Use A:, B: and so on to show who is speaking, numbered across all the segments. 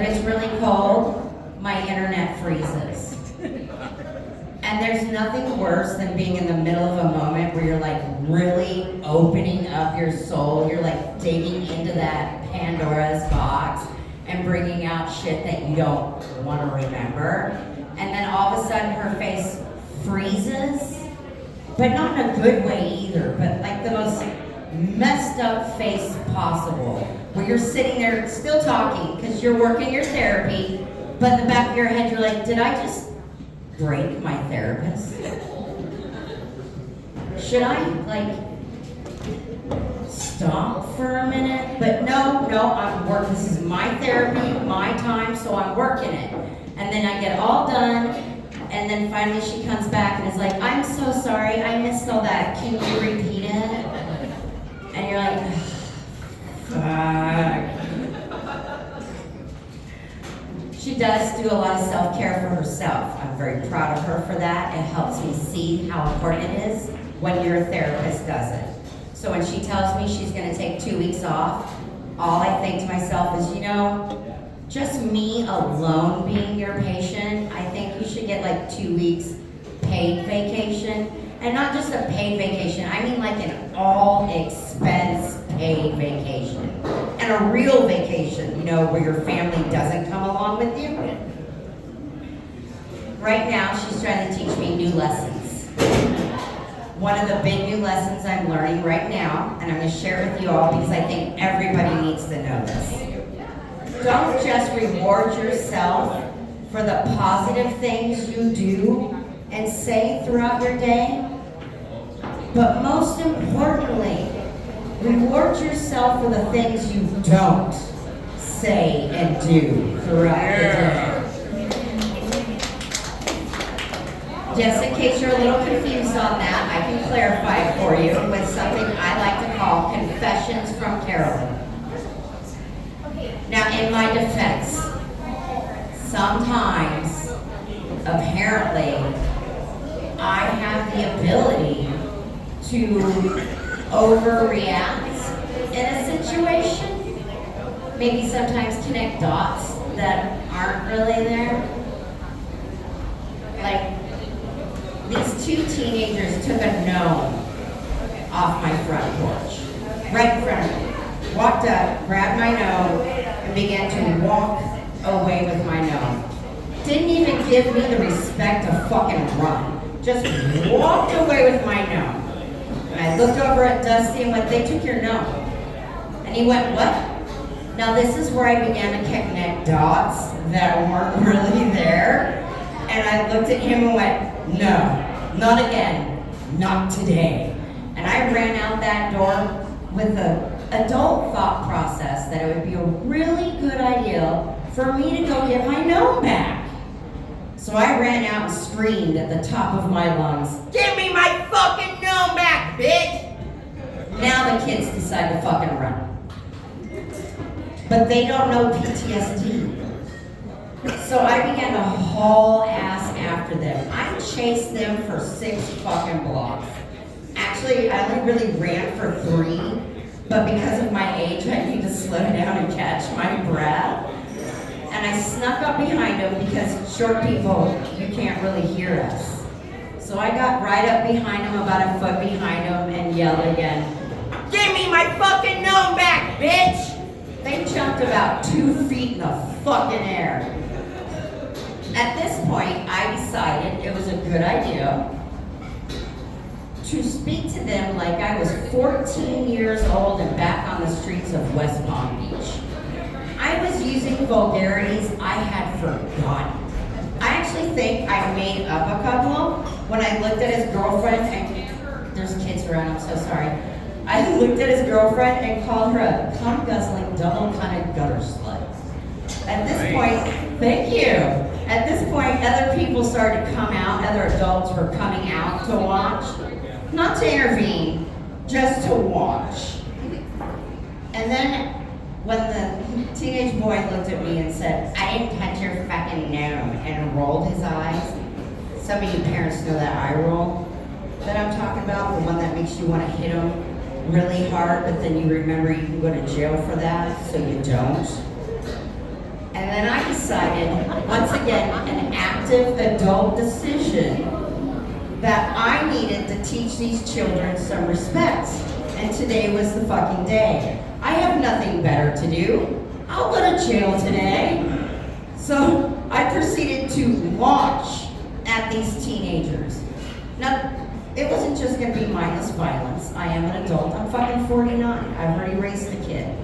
A: gets really cold, my internet freezes. And there's nothing worse than being in the middle of a moment where you're like really opening up your soul. You're like digging into that Pandora's box and bringing out shit that you don't want to remember. And then all of a sudden her face freezes, but not in a good way either, but like the most messed up face possible, where you're sitting there still talking because you're working your therapy, but in the back of your head you're like, did I just break my therapist? Should I like stop for a minute? But no, I'm working. This is my therapy, my time, so I'm working it. And then I get all done, and then finally she comes back and is like, I'm so sorry, I missed all that. Can you repeat it? And you're like, fuck. She does do a lot of self-care for herself. I'm very proud of her for that. It helps me see how important it is when your therapist does it. So when she tells me she's gonna take 2 weeks off, all I think to myself is, you know, just me alone being your patient, I think you should get like 2 weeks paid vacation. And not just a paid vacation, I mean like an all-expense paid vacation. And a real vacation, you know, where your family doesn't come along with you. Right now, she's trying to teach me new lessons. One of the big new lessons I'm learning right now, and I'm going to share it with you all because I think everybody needs to know this. Don't just reward yourself for the positive things you do and say throughout your day, but most importantly, reward yourself for the things you don't say and do throughout the day. Just in case you're a little confused on that, I can clarify it for you with something I like to call Confessions from Carolyn. Now, in my defense, sometimes, apparently, I have the ability to overreact in a situation. Maybe sometimes connect dots that aren't really there. Like, these two teenagers took a gnome off my front porch, right in front of me. Walked up, grabbed my gnome, and began to walk away with my gnome. Didn't even give me the respect to fucking run. Just walked away with my gnome. And I looked over at Dusty and went, they took your gnome. And he went, what? Now this is where I began to connect dots that weren't really there. And I looked at him and went, no, not again, not today. And I ran out that door with the adult thought process that it would be a really good idea for me to go get my gnome back. So I ran out and screamed at the top of my lungs, give me my fucking gnome back, bitch! Now the kids decide to fucking run. But they don't know PTSD. So I began to haul ass after them. I chased them for 6 fucking blocks. Actually, I only really ran for 3, but because of my age, I need to slow down and catch my breath. And I snuck up behind them because short people, you can't really hear us. So I got right up behind them, about a foot behind them, and yelled again, give me my fucking gnome back, bitch! They jumped about 2 feet in the fucking air. At this point, I decided it was a good idea to speak to them like I was 14 years old and back on the streets of West Palm Beach. I was using vulgarities I had forgotten. I actually think I made up a couple when I looked at his girlfriend, and there's kids around, I'm so sorry. I looked at his girlfriend and called her a cum-guzzling, double-cutted gutter slut. At this point, thank you. At this point, other people started to come out, other adults were coming out to watch. Not to intervene, just to watch. And then when the teenage boy looked at me and said, I didn't touch your fucking gnome, and rolled his eyes. Some of you parents know that eye roll that I'm talking about, the one that makes you want to hit him really hard, but then you remember you can go to jail for that, so you don't. And then I decided, once again, an active adult decision, that I needed to teach these children some respect. And today was the fucking day. I have nothing better to do. I'll go to jail today. So I proceeded to launch at these teenagers. Now, it wasn't just gonna be mindless violence. I am an adult, I'm fucking 49. I've already raised a kid.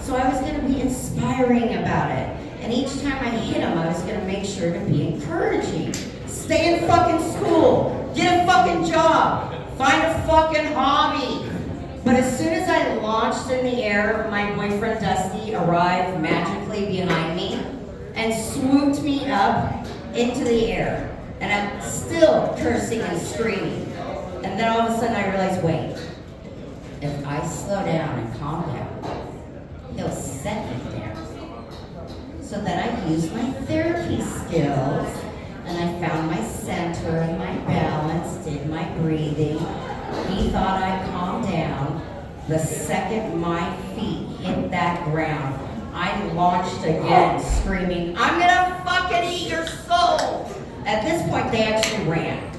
A: So I was gonna be inspiring about it. And each time I hit them, I was gonna make sure to be encouraging. Stay in fucking school, get a fucking job, find a fucking hobby. But as soon as I launched in the air, my boyfriend Dusty arrived magically behind me and swooped me up into the air. And I'm still cursing and screaming. And then all of a sudden I realized, wait, if I slow down and calm down, he'll set me down. So then I used my therapy skills and I found my center and my balance, did my breathing. He thought I calmed down. The second my feet hit that ground, I launched again, screaming, I'm gonna fucking eat your soul! At this point, they actually ran.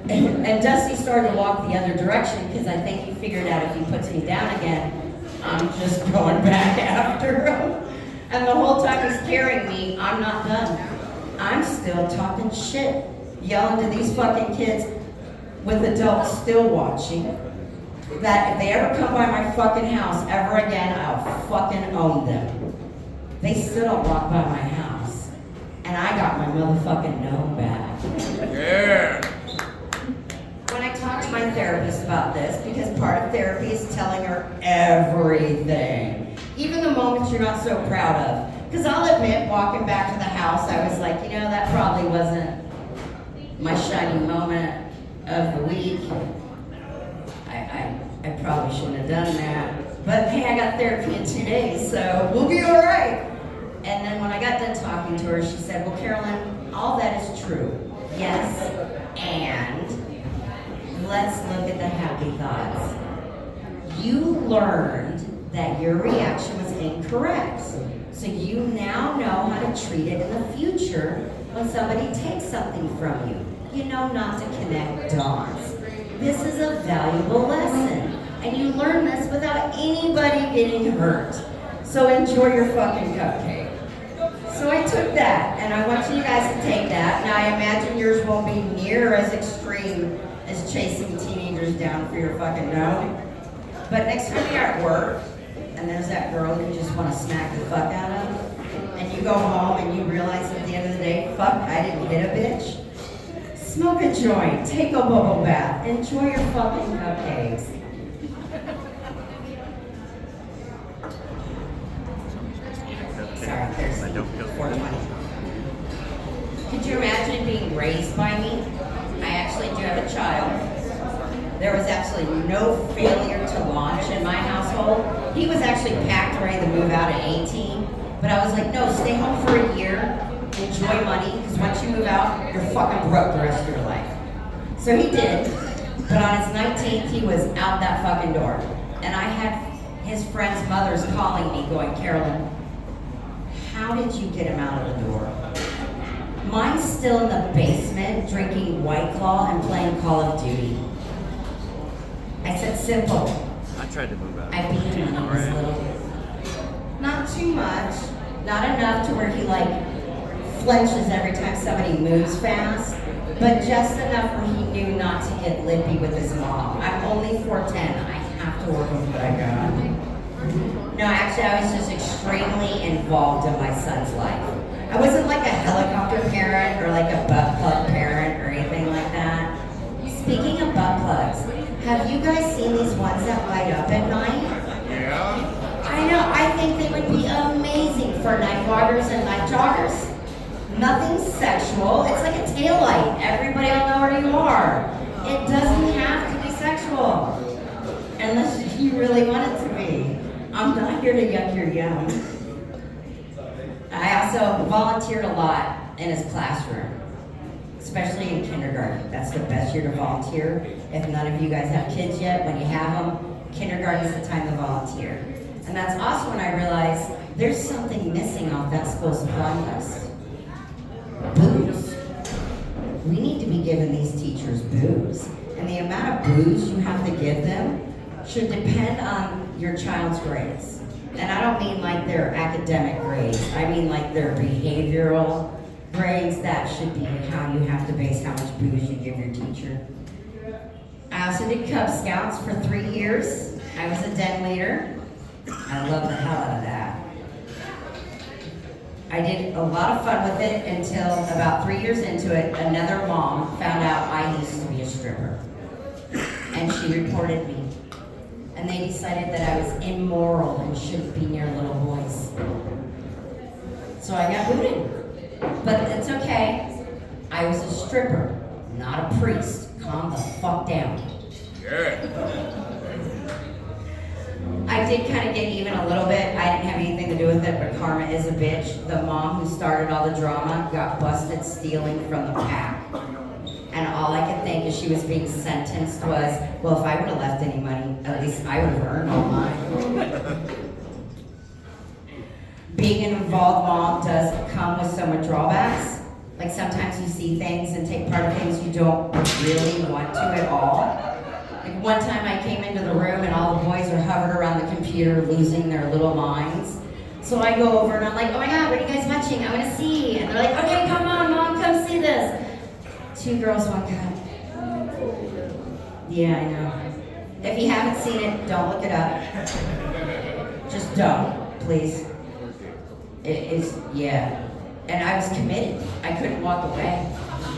A: And Dusty started to walk the other direction because I think he figured out if he puts me down again, I'm just going back after him. And the whole time he's carrying me, I'm not done. I'm still talking shit, yelling to these fucking kids with adults still watching, that if they ever come by my fucking house ever again, I'll fucking own them. They still don't walk by my house. And I got my motherfucking gnome back.
B: Yeah.
A: When I talked to my therapist about this, because part of therapy is telling her everything, even the moments you're not so proud of. Because I'll admit, walking back to the house, I was like, you know, that probably wasn't my shining moment of the week. I probably shouldn't have done that. But hey, I got therapy in 2 days, so we'll be all right. And then when I got done talking to her, she said, well, Carolyn, all that is true. Yes, and let's look at the happy thoughts. You learned that your reaction was incorrect. So you now know how to treat it in the future when somebody takes something from you. You know not to connect dots. This is a valuable lesson. And you learn this without anybody getting hurt. So enjoy your fucking cupcake. So I took that, and I want you guys to take that. Now I imagine yours won't be near as extreme as chasing teenagers down for your fucking gnome. But next time you're at work, and there's that girl you just want to smack the fuck out of, and you go home and you realize at the end of the day, fuck, I didn't hit a bitch. Smoke a joint, take a bubble bath, enjoy your fucking cupcakes. Sorry, there's 420. Could you imagine being raised by me? I actually do have a child. There was absolutely no failure to launch in my household. He was actually packed ready to move out at 18, but I was like, no, stay home for a year, enjoy money, because once you move out, you're fucking broke the rest of your life. So he did, but on his 19th, he was out that fucking door. And I had his friends' mothers calling me going, Carolyn, how did you get him out of the door? Mine's still in the basement drinking White Claw and playing Call of Duty. I said, simple.
B: I tried to move out.
A: I beat him when he was little. Not too much. Not enough to where he like flinches every time somebody moves fast, but just enough where he knew not to get lippy with his mom. I'm only 4'10". I have to work with what I got. No, actually, I was just extremely involved in my son's life. I wasn't like a helicopter parent or like a butt plug parent or anything like that. Speaking of butt plugs, have you guys seen these ones that light up at night?
B: Yeah.
A: I know, I think they would be amazing for night walkers and night joggers. Nothing sexual, it's like a taillight. Everybody will know where you are. It doesn't have to be sexual, unless you really want it to be. I'm not here to yuck your yum. I also volunteered a lot in his classroom, especially in kindergarten. That's the best year to volunteer. If none of you guys have kids yet, when you have them, kindergarten is the time to volunteer. And that's also when I realized there's something missing off that school supply list. Booze. We need to be giving these teachers booze. And the amount of booze you have to give them should depend on your child's grades. And I don't mean like their academic grades. I mean like their behavioral grades. That should be how you have to base how much booze you give your teacher. I also did Cub Scouts for 3 years. I was a den leader. I love the hell out of that. I did a lot of fun with it until about 3 years into it, another mom found out I used to be a stripper. And she reported me. And they decided that I was immoral and shouldn't be near little boys. So I got booted. But it's okay. I was a stripper, not a priest. Calm the fuck down.
B: Yeah.
A: I did kind of get even a little bit. I didn't have anything to do with it, but karma is a bitch. The mom who started all the drama got busted stealing from the pack. And all I could think as she was being sentenced was, well, if I would have left any money, at least I would have earned all mine. Being an involved mom does come with so much drawbacks. Like sometimes you see things and take part of things you don't really want to at all. Like one time I came into the room and all the boys are hovered around the computer losing their little minds. So I go over and I'm like, oh my God, what are you guys watching? I want to see. And they're like, okay, come on, Mom, come see this. 2 girls, 1 guy. Yeah, I know. If you haven't seen it, don't look it up. Just don't, please. It is, yeah. And I was committed. I couldn't walk away.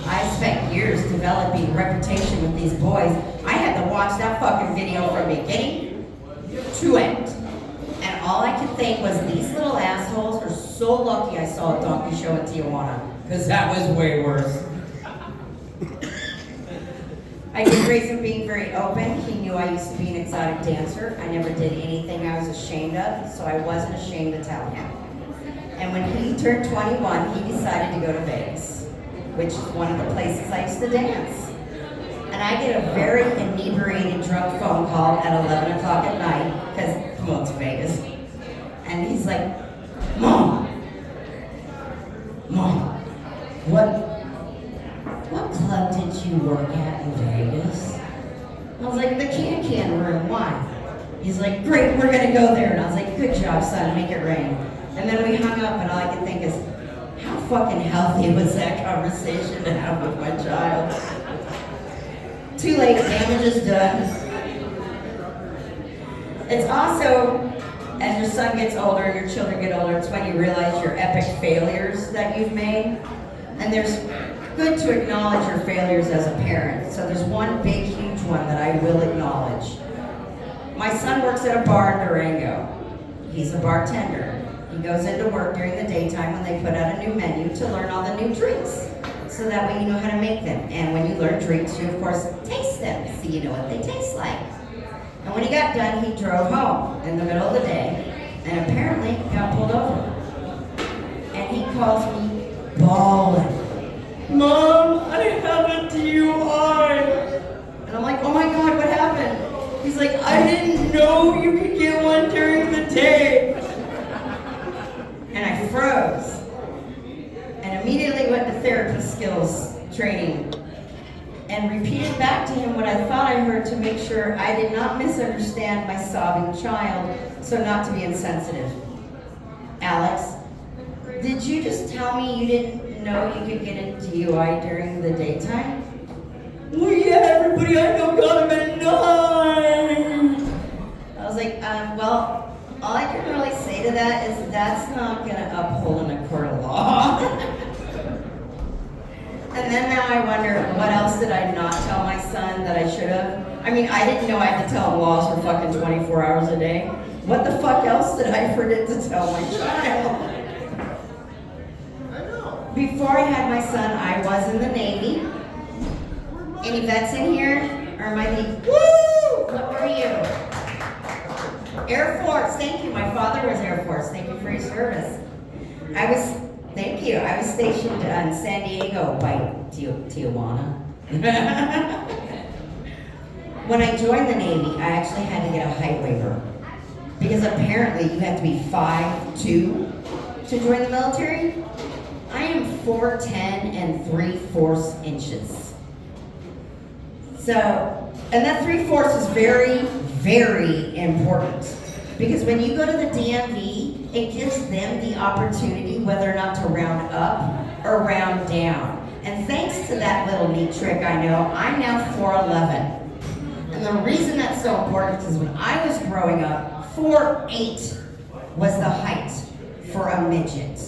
A: I spent years developing a reputation with these boys. I had to watch that fucking video from beginning to end. And all I could think was these little assholes are so lucky I saw a donkey show in Tijuana. Because that was way worse. I did raise him being very open. He knew I used to be an exotic dancer. I never did anything I was ashamed of, so I wasn't ashamed to tell him. And when he turned 21, he decided to go to Vegas, which is one of the places I used to dance. And I get a very inebriated drunk phone call at 11 o'clock at night, because, well, it's Vegas. And he's like, Mom, what club did you work at in Vegas? I was like, the Can Room, why? He's like, great, we're gonna go there. And I was like, good job, son, make it rain. And then we hung up and all I could think is, how fucking healthy was that conversation to have with my child? Too late, damage is done. It's also, as your son gets older and your children get older, it's when you realize your epic failures that you've made. And there's good to acknowledge your failures as a parent. So there's one big, huge one that I will acknowledge. My son works at a bar in Durango. He's a bartender. He goes into work during the daytime when they put out a new menu to learn all the new drinks. So that way you know how to make them. And when you learn drinks, you of course taste them, so you know what they taste like. And when he got done, he drove home in the middle of the day, and apparently got pulled over. And he calls me bawling. Mom, I have a DUI. And I'm like, oh my God, what happened? He's like, I didn't know you could get one during the day. And I froze. And immediately went to therapy skills training and repeated back to him what I thought I heard to make sure I did not misunderstand my sobbing child, so not to be insensitive. Alex, did you just tell me you didn't know you could get a DUI during the daytime? Well, yeah, everybody I know got him at 9. I was like, well, all I can really say to that is that's not going to uphold in a court of law. And then now I wonder, what else did I not tell my son that I should have? I mean, I didn't know I had to tell him laws for fucking 24 hours a day. What the fuck else did I forget to tell my child? Before I had my son, I was in the Navy. Any vets in here? Or am I the, woo! What were you? Air Force, thank you. My father was Air Force. Thank you for your service. Thank you. I was stationed in San Diego by Tijuana. When I joined the Navy, I actually had to get a height waiver. because apparently you have to be 5'2" to join the military. I am 4'10" and 3/4 inches. So, and that 3/4 is very, very important. Because when you go to the DMV, it gives them the opportunity whether or not to round up or round down. And thanks to that little neat trick I know, I'm now 4'11". And the reason that's so important is when I was growing up, 4'8" was the height for a midget.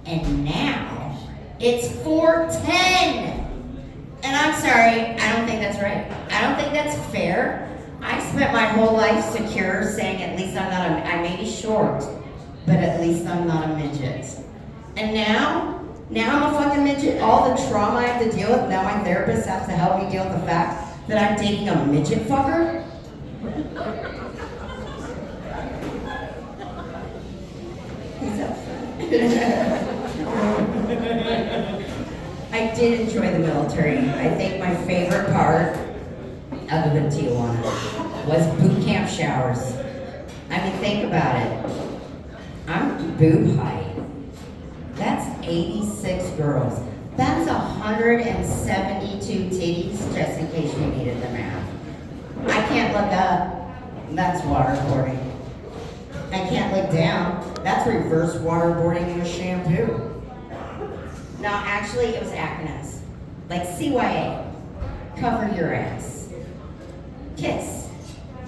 A: And now, it's 4'10". And I'm sorry, I don't think that's right. I don't think that's fair. I spent my whole life secure saying at least I'm not I may be short, but at least I'm not a midget. And now I'm a fucking midget. All the trauma I have to deal with, now my therapist has to help me deal with the fact that I'm dating a midget fucker. He's so I did enjoy the military. I think my favorite part, other than Tijuana, was boot camp showers. I mean, think about it. I'm boob height. That's 86 girls. That's 172 titties, just in case you needed the math. I can't look up. That's waterboarding. I can't look down. That's reverse waterboarding in a shampoo. No, actually, it was acronyms. Like CYA. Cover your ass. KISS.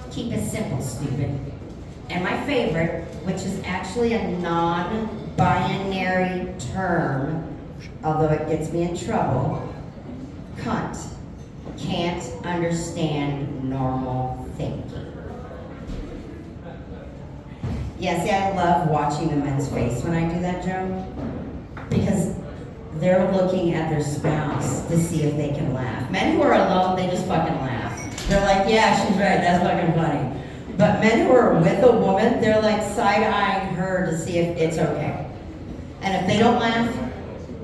A: Keep it simple, stupid. And my favorite, which is actually a non-binary term, although it gets me in trouble, cunt. Can't understand normal thinking. Yeah, see, I love watching the men's face when I do that joke, because they're looking at their spouse to see if they can laugh. Men who are alone, they just fucking laugh. They're like, yeah, she's right, that's fucking funny. But men who are with a woman, they're like side-eyeing her to see if it's okay. And if they don't laugh,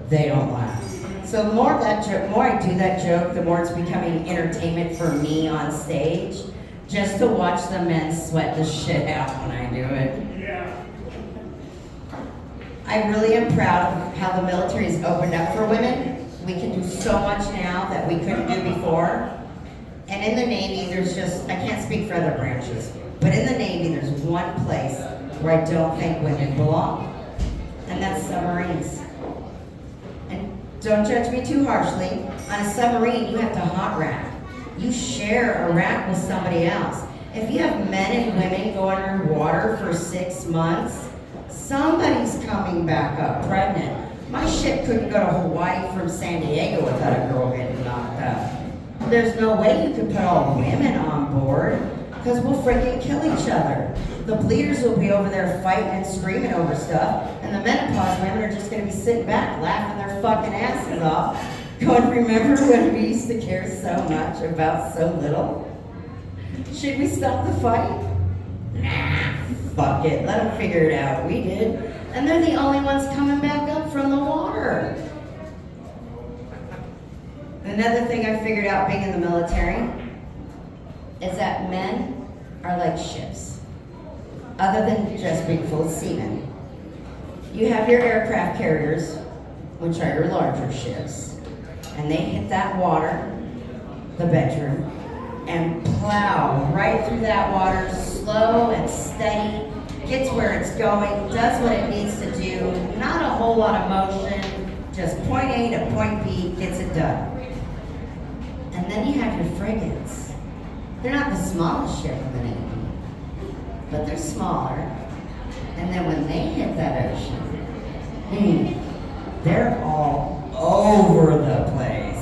A: they don't laugh. So the more I do that joke, the more it's becoming entertainment for me on stage, just to watch the men sweat the shit out when I do it. I really am proud of how the military has opened up for women. We can do so much now that we couldn't do before. And in the Navy, there's just, I can't speak for other branches, but in the Navy, there's one place where I don't think women belong, and that's submarines. And don't judge me too harshly. On a submarine, you have to hot rack. You share a rack with somebody else. If you have men and women go underwater for 6 months, somebody's coming back up pregnant. My ship couldn't go to Hawaii from San Diego without a girl getting knocked up. There's no way you could put all women on board, because we'll freaking kill each other. The bleeders will be over there fighting and screaming over stuff, and the menopause women are just going to be sitting back laughing their fucking asses off, going, remember when we used to care so much about so little? Should we stop the fight? Nah, fuck it, let them figure it out. We did. And they're the only ones coming back up from the water. Another thing I figured out being in the military is that men are like ships. Other than just being full of seamen. You have your aircraft carriers, which are your larger ships, and they hit that water, the bedroom, and plow right through that water, slow and steady, gets where it's going, does what it needs to do, not a whole lot of motion, just point A to point B, gets it done. And then you have your frigates. They're not the smallest ship in the Navy, but they're smaller. And then when they hit that ocean, they're all over the place.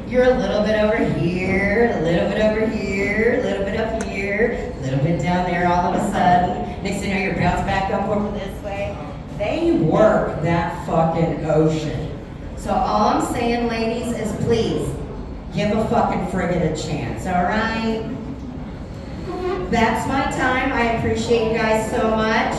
A: You're a little bit over here, a little bit over here, a little bit up here, a little bit down there all of a sudden. Next thing you know, you're bounced back up over this way. They work that fucking ocean. So all I'm saying, ladies, is please, give a fucking frigate a chance, all right? That's my time. I appreciate you guys so much.